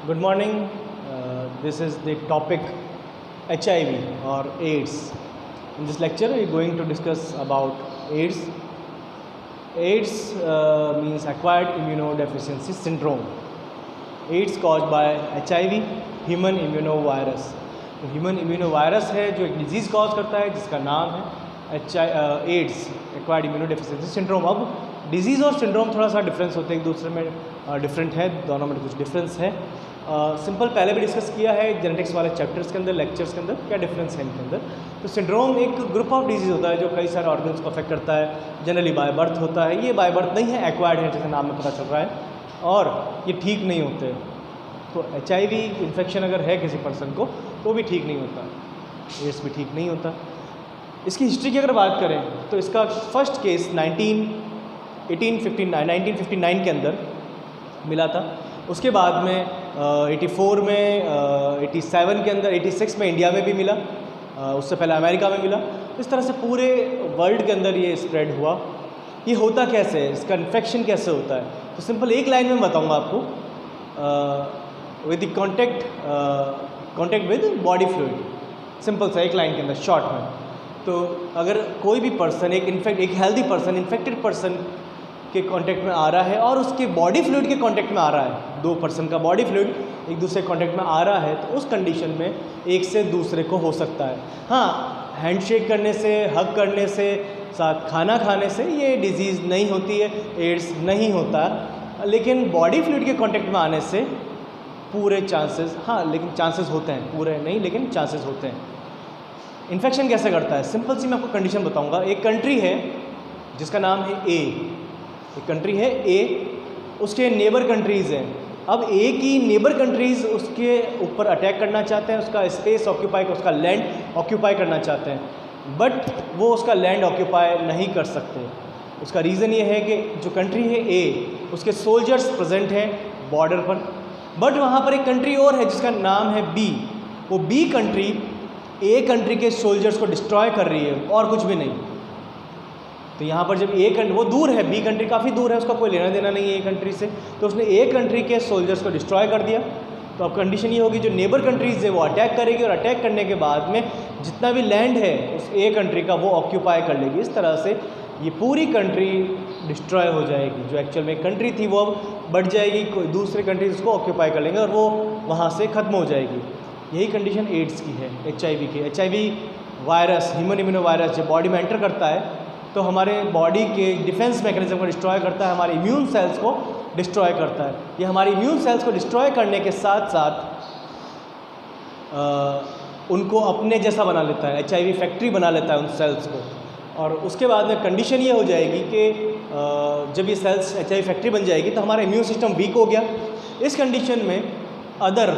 Good morning. This is the topic HIV or AIDS. In this lecture, we are going to discuss about AIDS. AIDS means acquired immunodeficiency syndrome. AIDS caused by HIV, human immunovirus. तो human इम्यूनोवायरस है जो एक disease cause करता है जिसका नाम है ads, acquired immunodeficiency syndrome. अब डिजीज़ और सिंड्रोम थोड़ा सा डिफरेंस होते हैं, एक दूसरे में डिफरेंट है, दोनों में कुछ डिफरेंस है। सिंपल पहले भी डिस्कस किया है जेनेटिक्स वाले चैप्टर्स के अंदर, लेक्चर्स के अंदर, क्या डिफरेंस है इनके अंदर। तो सिंड्रोम एक ग्रुप ऑफ डिजीज़ होता है जो कई सारे ऑर्गन्स को अफेक्ट करता है, जनरली बाय बर्थ होता है। ये बाय बर्थ नहीं है, एक्वायर्ड है, जैसे नाम में पता चल रहा है, और ये ठीक नहीं होते। तो HIV इन्फेक्शन अगर है किसी पर्सन को तो भी ठीक नहीं होता, एड्स भी ठीक नहीं होता। इसकी हिस्ट्री की अगर बात करें तो इसका फर्स्ट केस 1959 के अंदर मिला था। उसके बाद में 84 में, 87 के अंदर, 86 में इंडिया में भी मिला, उससे पहले अमेरिका में मिला। इस तरह से पूरे वर्ल्ड के अंदर ये स्प्रेड हुआ। ये होता कैसे है, इसका इन्फेक्शन कैसे होता है, तो सिंपल एक लाइन में बताऊँगा आपको, with the contact with body fluid. Simple सा एक लाइन के अंदर शॉर्ट में। तो अगर कोई भी पर्सन एक हेल्दी पर्सन इन्फेक्टेड पर्सन के कांटेक्ट में आ रहा है और उसके बॉडी फ्लूइड के कांटेक्ट में आ रहा है, दो पर्सन का बॉडी फ्लूइड एक दूसरे कांटेक्ट में आ रहा है, तो उस कंडीशन में एक से दूसरे को हो सकता है। हाँ, हैंडशेक करने से, हग करने से, साथ खाना खाने से ये डिजीज़ नहीं होती है, एड्स नहीं होता। लेकिन बॉडी फ्लूइड के कांटेक्ट में आने से पूरे चांसेस, हाँ लेकिन चांसेस होते हैं, पूरे नहीं लेकिन चांसेस होते हैं। इन्फेक्शन कैसे करता है, सिंपल सी मैं आपको कंडीशन बताऊंगा। एक कंट्री है जिसका नाम है ए, एक कंट्री है ए, उसके नेबर कंट्रीज़ हैं। अब ए की नेबर कंट्रीज़ उसके ऊपर अटैक करना चाहते हैं, उसका स्पेस ऑक्यूपाई, उसका लैंड ऑक्यूपाई करना चाहते हैं, बट वो उसका लैंड ऑक्यूपाई नहीं कर सकते। उसका रीज़न ये है कि जो कंट्री है ए, उसके सोल्जर्स प्रेजेंट हैं बॉर्डर पर, बट वहाँ पर एक कंट्री और है जिसका नाम है बी। वो बी कंट्री ए कंट्री के सोल्जर्स को डिस्ट्रॉय कर रही है और कुछ भी नहीं। तो यहाँ पर जब ए कंट्री, वो दूर है, बी कंट्री काफ़ी दूर है, उसका कोई लेना देना नहीं है ए कंट्री से, तो उसने ए कंट्री के सोल्जर्स को डिस्ट्रॉय कर दिया। तो अब कंडीशन ये होगी, जो नेबर कंट्रीज़ है वो अटैक करेगी, और अटैक करने के बाद में जितना भी लैंड है उस ए कंट्री का वो ऑक्यूपाई कर लेगी। इस तरह से ये पूरी कंट्री डिस्ट्रॉय हो जाएगी। जो एक्चुअल में कंट्री थी वो अब बढ़ जाएगी, कोई दूसरे कंट्रीज उसको ऑक्यूपाई कर लेंगे और वो वहाँ से ख़त्म हो जाएगी। यही कंडीशन एड्स की है, HIV की। HIV वायरस, ह्यूमन इम्यूनोवायरस जब बॉडी में एंटर करता है तो हमारे बॉडी के डिफेंस मैकेनिज्म को डिस्ट्रॉय करता है, हमारे इम्यून सेल्स को डिस्ट्रॉय करता है। ये हमारे इम्यून सेल्स को डिस्ट्रॉय करने के साथ साथ उनको अपने जैसा बना लेता है, HIV फैक्ट्री बना लेता है उन सेल्स को। और उसके बाद में कंडीशन ये हो जाएगी कि जब ये सेल्स HIV फैक्ट्री बन जाएगी तो हमारा इम्यून सिस्टम वीक हो गया। इस कंडीशन में अदर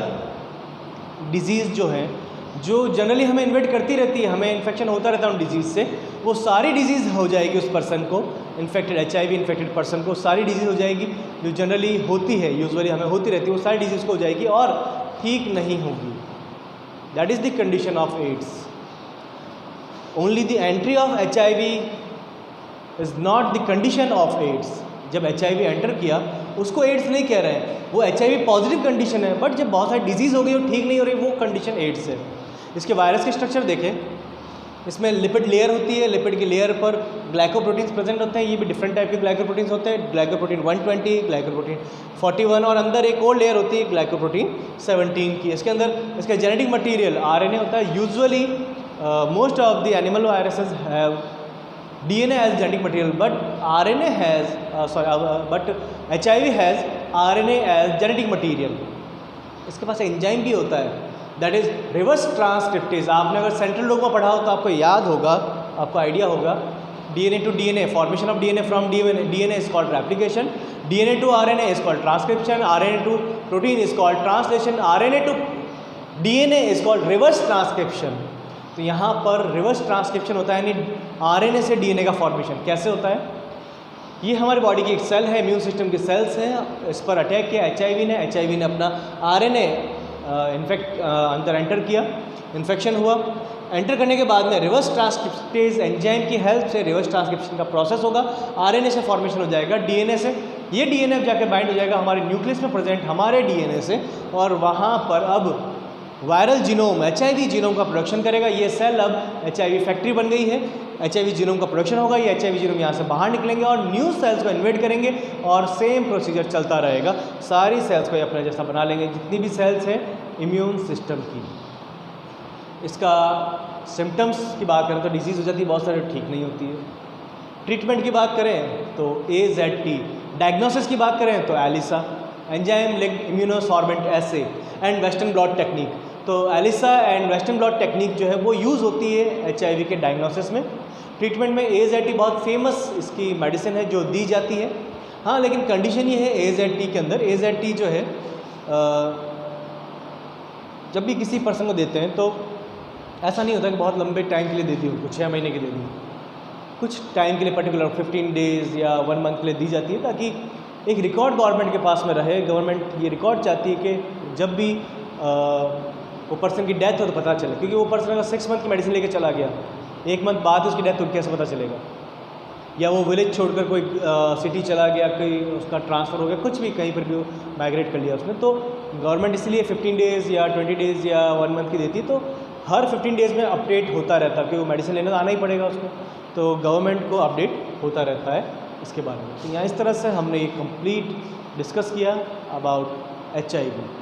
डिजीज़ जो हैं, जो जनरली हमें इन्वेट करती रहती है, हमें इन्फेक्शन होता रहता है उन डिजीज़ से, वो सारी डिजीज़ हो जाएगी उस पर्सन को, इन्फेक्टेड HIV इन्फेक्टेड पर्सन को सारी डिजीज़ हो जाएगी जो जनरली होती है, यूजुअली हमें होती रहती है, वो सारी डिजीज़ को हो जाएगी और ठीक नहीं होगी। That is the condition of AIDS. Only the entry of HIV is not the condition of AIDS. जब HIV एंटर किया उसको एड्स नहीं कह रहे हैं, वो HIV पॉजिटिव कंडीशन है, बट जब बहुत सारी डिजीज़ हो गई और ठीक नहीं हो रही, वो कंडीशन एड्स है। इसके वायरस के स्ट्रक्चर देखें, इसमें लिपिड लेयर होती है, लिपिड की लेयर पर ग्लाइकोप्रोटीन्स प्रेजेंट होते हैं। ये भी डिफरेंट टाइप के ग्लाइकोप्रोटीन्स होते हैं, ग्लाइकोप्रोटीन 120, ग्लाइकोप्रोटीन 41, और अंदर एक और लेयर होती है ग्लाइकोप्रोटीन 17 की। इसके अंदर इसका जेनेटिक मटीरियल RNA होता है। Usually most of the animal viruses have DNA as genetic material, but HIV has RNA as genetic material. इसके पास एंजाइम भी होता है, दैट इज़ रिवर्स ट्रांसक्रिप्टेज। आपने अगर सेंट्रल लोग में पढ़ा हो तो आपको याद होगा, आपको आइडिया होगा, DNA to DNA, formation of DNA from DNA is called replication, DNA to RNA is called transcription, RNA to protein is called translation, RNA to DNA is called reverse transcription. तो यहाँ पर reverse transcription होता है, यानी RNA से DNA का formation. कैसे होता है, ये हमारी बॉडी की एक सेल है, इम्यून सिस्टम की सेल्स हैं, इस पर अटैक किया HIV ने अपना RNA अंदर एंटर किया, इन्फेक्शन हुआ। एंटर करने के बाद में रिवर्स ट्रांसक्रिप्टेज एंजाइम की हेल्प से रिवर्स ट्रांसक्रिप्शन का प्रोसेस होगा, RNA से फॉर्मेशन हो जाएगा DNA से, ये डीएनए जाके बाइंड हो जाएगा हमारे न्यूक्लियस में प्रेजेंट हमारे डीएनए से, और वहाँ पर अब वायरल जीनोम HIV जीनोम का प्रोडक्शन करेगा। ये सेल अब HIV फैक्ट्री बन गई है, HIV जीनोम का प्रोडक्शन होगा, ये HIV जीनोम यहाँ से बाहर निकलेंगे और न्यू सेल्स को इन्वेट करेंगे और सेम प्रोसीजर चलता रहेगा। सारी सेल्स को ये अपने जैसा बना लेंगे, जितनी भी सेल्स हैं इम्यून सिस्टम की। इसका सिम्टम्स की बात करें तो डिजीज़ हो जाती है, बहुत सारे ठीक नहीं होती है। ट्रीटमेंट की बात करें तो AZT, डायग्नोसिस की बात करें तो ELISA, enzyme linked immunosorbent assay and western blot technique. तो ELISA and western blot technique जो है वो यूज़ होती है HIV के डायग्नोसिस में। ट्रीटमेंट में AZT बहुत फेमस इसकी मेडिसिन है जो दी जाती है। हाँ, लेकिन कंडीशन ये है AZT के अंदर, AZT जो है जब भी किसी पर्सन को देते हैं तो ऐसा नहीं होता कि बहुत लंबे टाइम के लिए दे दी उनको, 6 महीने के लिए दी, कुछ टाइम के लिए पर्टिकुलर 15 डेज़ या 1 मंथ के लिए दी जाती है, ताकि एक रिकॉर्ड गवर्नमेंट के पास में रहे। गवर्नमेंट ये रिकॉर्ड चाहती है कि जब भी वो पर्सन की डेथ हो तो पता चले, क्योंकि वो पर्सन अगर 6 मंथ की मेडिसिन लेके चला गया, 1 मंथ बाद उसकी डेथ हो, कैसे पता चलेगा? या वो विलेज छोड़कर कोई सिटी चला गया, कोई उसका ट्रांसफ़र हो गया, कुछ भी कहीं पर भी वो माइग्रेट कर लिया उसने, तो गवर्नमेंट इसलिए 15 डेज़ या 20 डेज़ या 1 मंथ की देती है। तो हर 15 डेज़ में अपडेट होता रहता है, क्योंकि वो मेडिसिन लेने तो आना ही पड़ेगा उसको, तो गवर्नमेंट को अपडेट होता रहता है इसके बारे में। तो यहाँ इस तरह से हमने ये कंप्लीट डिस्कस किया अबाउट HIV।